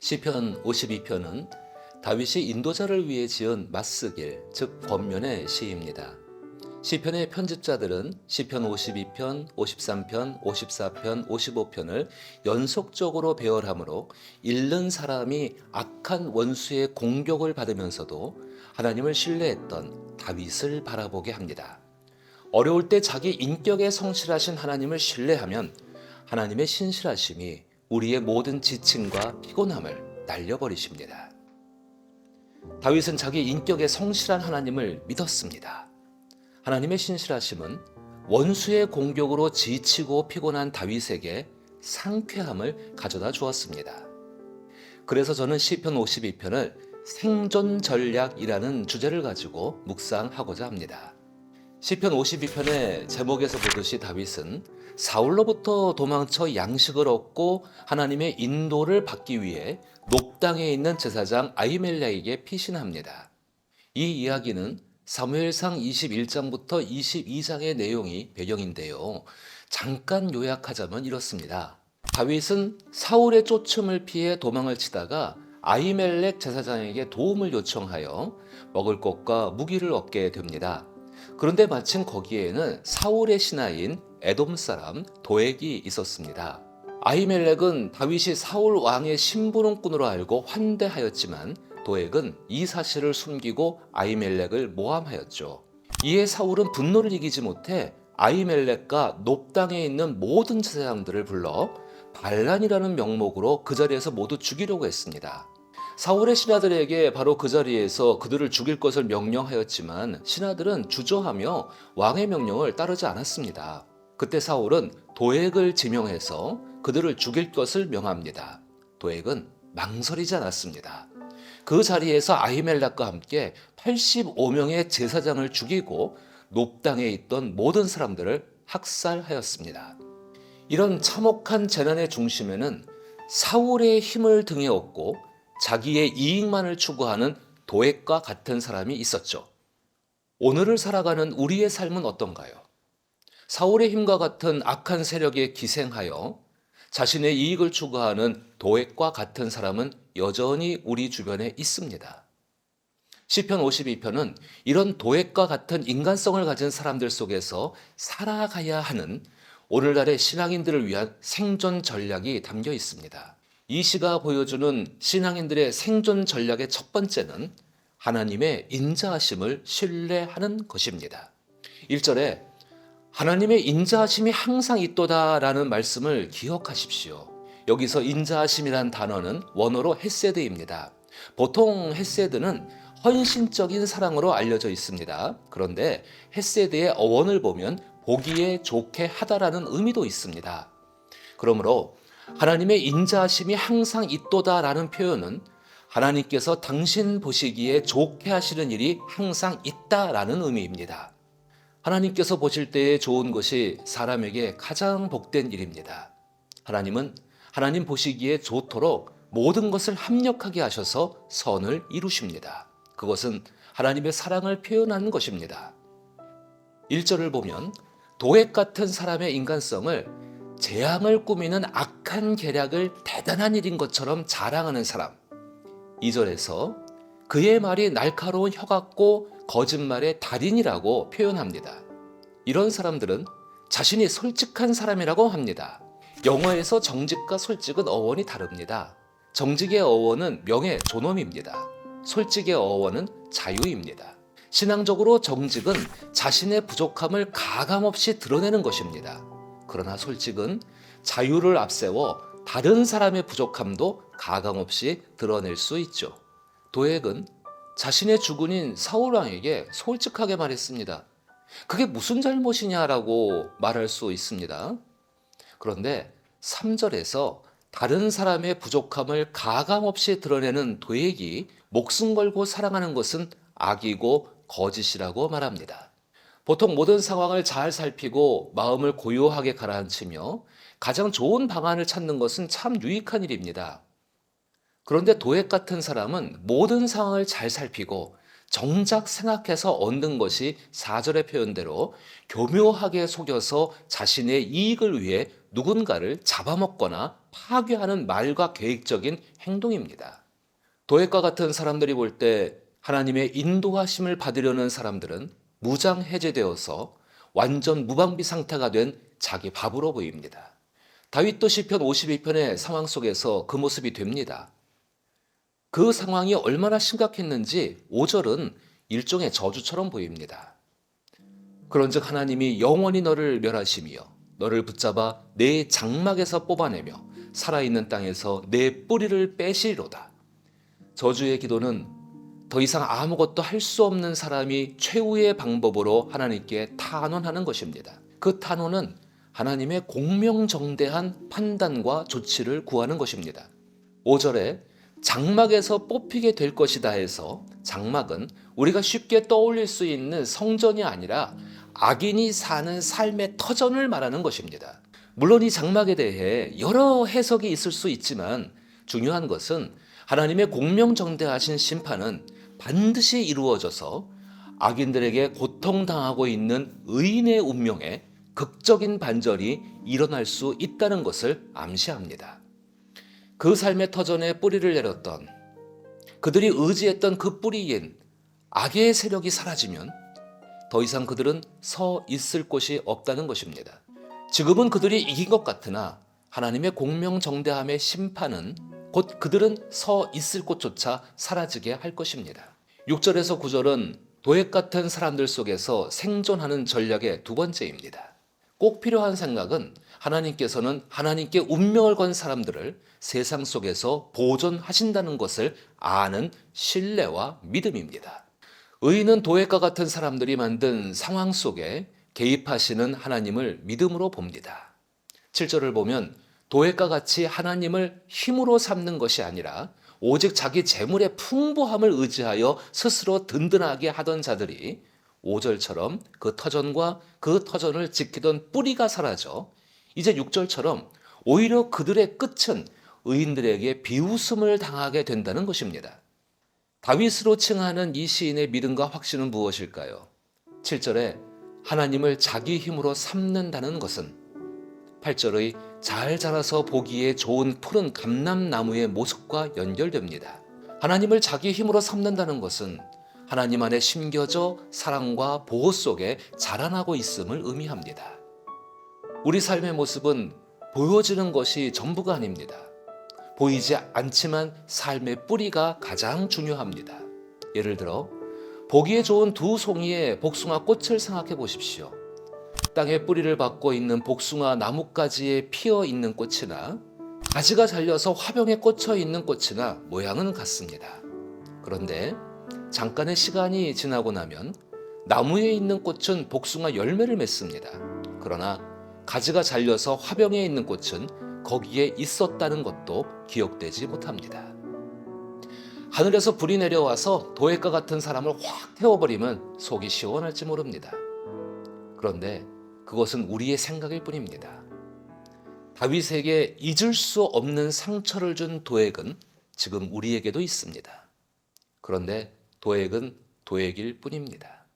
시편 52편은 다윗이 인도자를 위해 지은 맞쓰길, 즉 권면의 시입니다. 시편의 편집자들은 시편 52편, 53편, 54편, 55편을 연속적으로 배열하므로 읽는 사람이 악한 원수의 공격을 받으면서도 하나님을 신뢰했던 다윗을 바라보게 합니다. 어려울 때 자기 인격에 성실하신 하나님을 신뢰하면 하나님의 신실하심이 우리의 모든 지침과 피곤함을 날려버리십니다. 다윗은 자기 인격에 성실한 하나님을 믿었습니다. 하나님의 신실하심은 원수의 공격으로 지치고 피곤한 다윗에게 상쾌함을 가져다 주었습니다. 그래서 저는 시편 52편을 생존 전략이라는 주제를 가지고 묵상하고자 합니다. 시편 52편의 제목에서 보듯이 다윗은 사울로부터 도망쳐 양식을 얻고 하나님의 인도를 받기 위해 높당에 있는 제사장 아히멜렉에게 피신합니다. 이 이야기는 사무엘상 21장부터 22장의 내용이 배경인데요. 잠깐 요약하자면 이렇습니다. 다윗은 사울의 쫓음을 피해 도망을 치다가 아히멜렉 제사장에게 도움을 요청하여 먹을 것과 무기를 얻게 됩니다. 그런데 마침 거기에는 사울의 신하인 에돔 사람 도액이 있었습니다. 아히멜렉은 다윗이 사울 왕의 심부름꾼으로 알고 환대하였지만 도액은 이 사실을 숨기고 아히멜렉을 모함하였죠. 이에 사울은 분노를 이기지 못해 아히멜렉과 높당에 있는 모든 제사장들을 불러 반란이라는 명목으로 그 자리에서 모두 죽이려고 했습니다. 사울의 신하들에게 바로 그 자리에서 그들을 죽일 것을 명령하였지만 신하들은 주저하며 왕의 명령을 따르지 않았습니다. 그때 사울은 도액을 지명해서 그들을 죽일 것을 명합니다. 도액은 망설이지 않았습니다. 그 자리에서 아히멜렉과 함께 85명의 제사장을 죽이고 높당에 있던 모든 사람들을 학살하였습니다. 이런 참혹한 재난의 중심에는 사울의 힘을 등에 업고 자기의 이익만을 추구하는 도액과 같은 사람이 있었죠. 오늘을 살아가는 우리의 삶은 어떤가요? 사울의 힘과 같은 악한 세력에 기생하여 자신의 이익을 추구하는 도액과 같은 사람은 여전히 우리 주변에 있습니다. 시편 52편은 이런 도액과 같은 인간성을 가진 사람들 속에서 살아가야 하는 오늘날의 신앙인들을 위한 생존 전략이 담겨 있습니다. 이 시가 보여주는 신앙인들의 생존 전략의 첫 번째는 하나님의 인자하심을 신뢰하는 것입니다. 1절에 하나님의 인자하심이 항상 있도다라는 말씀을 기억하십시오. 여기서 인자하심이란 단어는 원어로 헤세드입니다. 보통 헤세드는 헌신적인 사랑으로 알려져 있습니다. 그런데 헤세드의 어원을 보면 보기에 좋게 하다라는 의미도 있습니다. 그러므로 하나님의 인자하심이 항상 있도다라는 표현은 하나님께서 당신 보시기에 좋게 하시는 일이 항상 있다라는 의미입니다. 하나님께서 보실 때에 좋은 것이 사람에게 가장 복된 일입니다. 하나님은 하나님 보시기에 좋도록 모든 것을 합력하게 하셔서 선을 이루십니다. 그것은 하나님의 사랑을 표현하는 것입니다. 1절을 보면 도액 같은 사람의 인간성을 재앙을 꾸미는 악한 계략을 대단한 일인 것처럼 자랑하는 사람. 2절에서 그의 말이 날카로운 혀 같고 거짓말의 달인이라고 표현합니다. 이런 사람들은 자신이 솔직한 사람이라고 합니다. 영어에서 정직과 솔직은 어원이 다릅니다. 정직의 어원은 명예, 존엄입니다. 솔직의 어원은 자유입니다. 신앙적으로 정직은 자신의 부족함을 가감없이 드러내는 것입니다. 그러나 솔직은 자유를 앞세워 다른 사람의 부족함도 가감없이 드러낼 수 있죠. 도액은 자신의 주군인 사울 왕에게 솔직하게 말했습니다. 그게 무슨 잘못이냐라고 말할 수 있습니다. 그런데 3절에서 다른 사람의 부족함을 가감없이 드러내는 도액이 목숨 걸고 사랑하는 것은 악이고 거짓이라고 말합니다. 보통 모든 상황을 잘 살피고 마음을 고요하게 가라앉히며 가장 좋은 방안을 찾는 것은 참 유익한 일입니다. 그런데 도액 같은 사람은 모든 상황을 잘 살피고 정작 생각해서 얻는 것이 4절의 표현대로 교묘하게 속여서 자신의 이익을 위해 누군가를 잡아먹거나 파괴하는 말과 계획적인 행동입니다. 도액과 같은 사람들이 볼 때 하나님의 인도하심을 받으려는 사람들은 무장해제되어서 완전 무방비 상태가 된 자기 밥으로 보입니다. 다윗도 시편 52편의 상황 속에서 그 모습이 됩니다. 그 상황이 얼마나 심각했는지 5절은 일종의 저주처럼 보입니다. 그런즉 하나님이 영원히 너를 멸하시며 너를 붙잡아 내 장막에서 뽑아내며 살아있는 땅에서 내 뿌리를 빼시리로다. 저주의 기도는 더 이상 아무것도 할 수 없는 사람이 최후의 방법으로 하나님께 탄원하는 것입니다. 그 탄원은 하나님의 공명정대한 판단과 조치를 구하는 것입니다. 5절에 장막에서 뽑히게 될 것이다 해서 장막은 우리가 쉽게 떠올릴 수 있는 성전이 아니라 악인이 사는 삶의 터전을 말하는 것입니다. 물론 이 장막에 대해 여러 해석이 있을 수 있지만 중요한 것은 하나님의 공명정대하신 심판은 반드시 이루어져서 악인들에게 고통당하고 있는 의인의 운명에 극적인 반전이 일어날 수 있다는 것을 암시합니다. 그 삶의 터전에 뿌리를 내렸던 그들이 의지했던 그 뿌리인 악의 세력이 사라지면 더 이상 그들은 서 있을 곳이 없다는 것입니다. 지금은 그들이 이긴 것 같으나 하나님의 공명정대함의 심판은 곧 그들은 서 있을 곳조차 사라지게 할 것입니다. 6절에서 9절은 도액 같은 사람들 속에서 생존하는 전략의 두 번째입니다. 꼭 필요한 생각은 하나님께서는 하나님께 운명을 건 사람들을 세상 속에서 보존하신다는 것을 아는 신뢰와 믿음입니다. 의인은 도액과 같은 사람들이 만든 상황 속에 개입하시는 하나님을 믿음으로 봅니다. 7절을 보면 도액과 같이 하나님을 힘으로 삼는 것이 아니라 오직 자기 재물의 풍부함을 의지하여 스스로 든든하게 하던 자들이 5절처럼 그 터전과 그 터전을 지키던 뿌리가 사라져 이제 6절처럼 오히려 그들의 끝은 의인들에게 비웃음을 당하게 된다는 것입니다. 다윗으로 칭하는 이 시인의 믿음과 확신은 무엇일까요? 7절에 하나님을 자기 힘으로 삼는다는 것은 8절의 잘 자라서 보기에 좋은 푸른 감람나무의 모습과 연결됩니다. 하나님을 자기 힘으로 삼는다는 것은 하나님 안에 심겨져 사랑과 보호 속에 자라나고 있음을 의미합니다. 우리 삶의 모습은 보여지는 것이 전부가 아닙니다. 보이지 않지만 삶의 뿌리가 가장 중요합니다. 예를 들어 보기에 좋은 두 송이의 복숭아 꽃을 생각해 보십시오. 땅에 뿌리를 받고 있는 복숭아 나뭇가지에 피어 있는 꽃이나 가지가 잘려서 화병에 꽂혀 있는 꽃이나 모양은 같습니다. 그런데 잠깐의 시간이 지나고 나면 나무에 있는 꽃은 복숭아 열매를 맺습니다. 그러나 가지가 잘려서 화병에 있는 꽃은 거기에 있었다는 것도 기억되지 못합니다. 하늘에서 불이 내려와서 도액과 같은 사람을 확 태워버리면 속이 시원할지 모릅니다. 그런데 그것은 우리의 생각일 뿐입니다. 다윗에게 잊을 수 없는 상처를 준 도액은 지금 우리에게도 있습니다. 그런데 도액은 도액일 뿐입니다.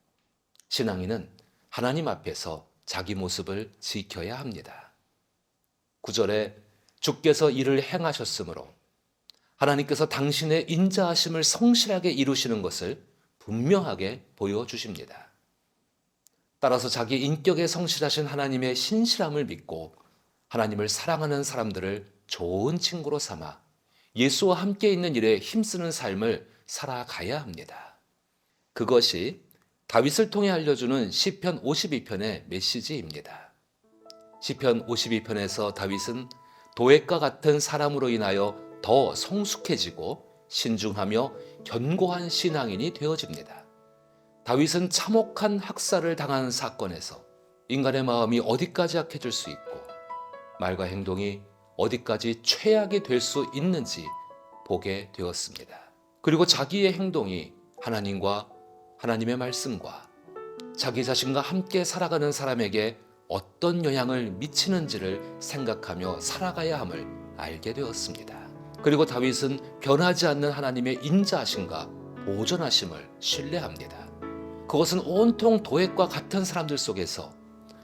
신앙인은 하나님 앞에서 자기 모습을 지켜야 합니다. 9절에 주께서 이를 행하셨으므로 하나님께서 당신의 인자하심을 성실하게 이루시는 것을 분명하게 보여주십니다. 따라서 자기 인격에 성실하신 하나님의 신실함을 믿고 하나님을 사랑하는 사람들을 좋은 친구로 삼아 예수와 함께 있는 일에 힘쓰는 삶을 살아가야 합니다. 그것이 다윗을 통해 알려주는 시편 52편의 메시지입니다. 시편 52편에서 다윗은 도액과 같은 사람으로 인하여 더 성숙해지고 신중하며 견고한 신앙인이 되어집니다. 다윗은 참혹한 학살을 당한 사건에서 인간의 마음이 어디까지 악해질 수 있고 말과 행동이 어디까지 최악이 될 수 있는지 보게 되었습니다. 그리고 자기의 행동이 하나님과 하나님의 말씀과 자기 자신과 함께 살아가는 사람에게 어떤 영향을 미치는지를 생각하며 살아가야 함을 알게 되었습니다. 그리고 다윗은 변하지 않는 하나님의 인자하심과 보존하심을 신뢰합니다. 그것은 온통 도액과 같은 사람들 속에서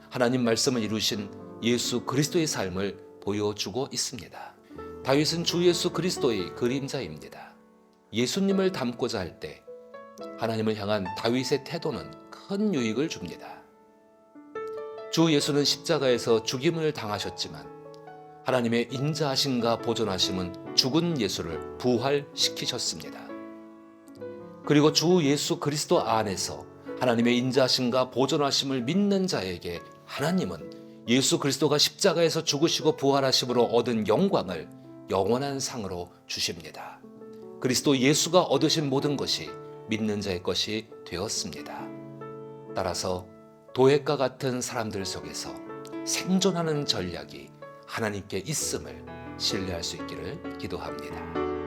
하나님 말씀을 이루신 예수 그리스도의 삶을 보여주고 있습니다. 다윗은 주 예수 그리스도의 그림자입니다. 예수님을 닮고자 할 때 하나님을 향한 다윗의 태도는 큰 유익을 줍니다. 주 예수는 십자가에서 죽임을 당하셨지만 하나님의 인자하심과 보존하심은 죽은 예수를 부활시키셨습니다. 그리고 주 예수 그리스도 안에서 하나님의 인자하심과 보존하심을 믿는 자에게 하나님은 예수 그리스도가 십자가에서 죽으시고 부활하심으로 얻은 영광을 영원한 상으로 주십니다. 그리스도 예수가 얻으신 모든 것이 믿는 자의 것이 되었습니다. 따라서 도액과 같은 사람들 속에서 생존하는 전략이 하나님께 있음을 신뢰할 수 있기를 기도합니다.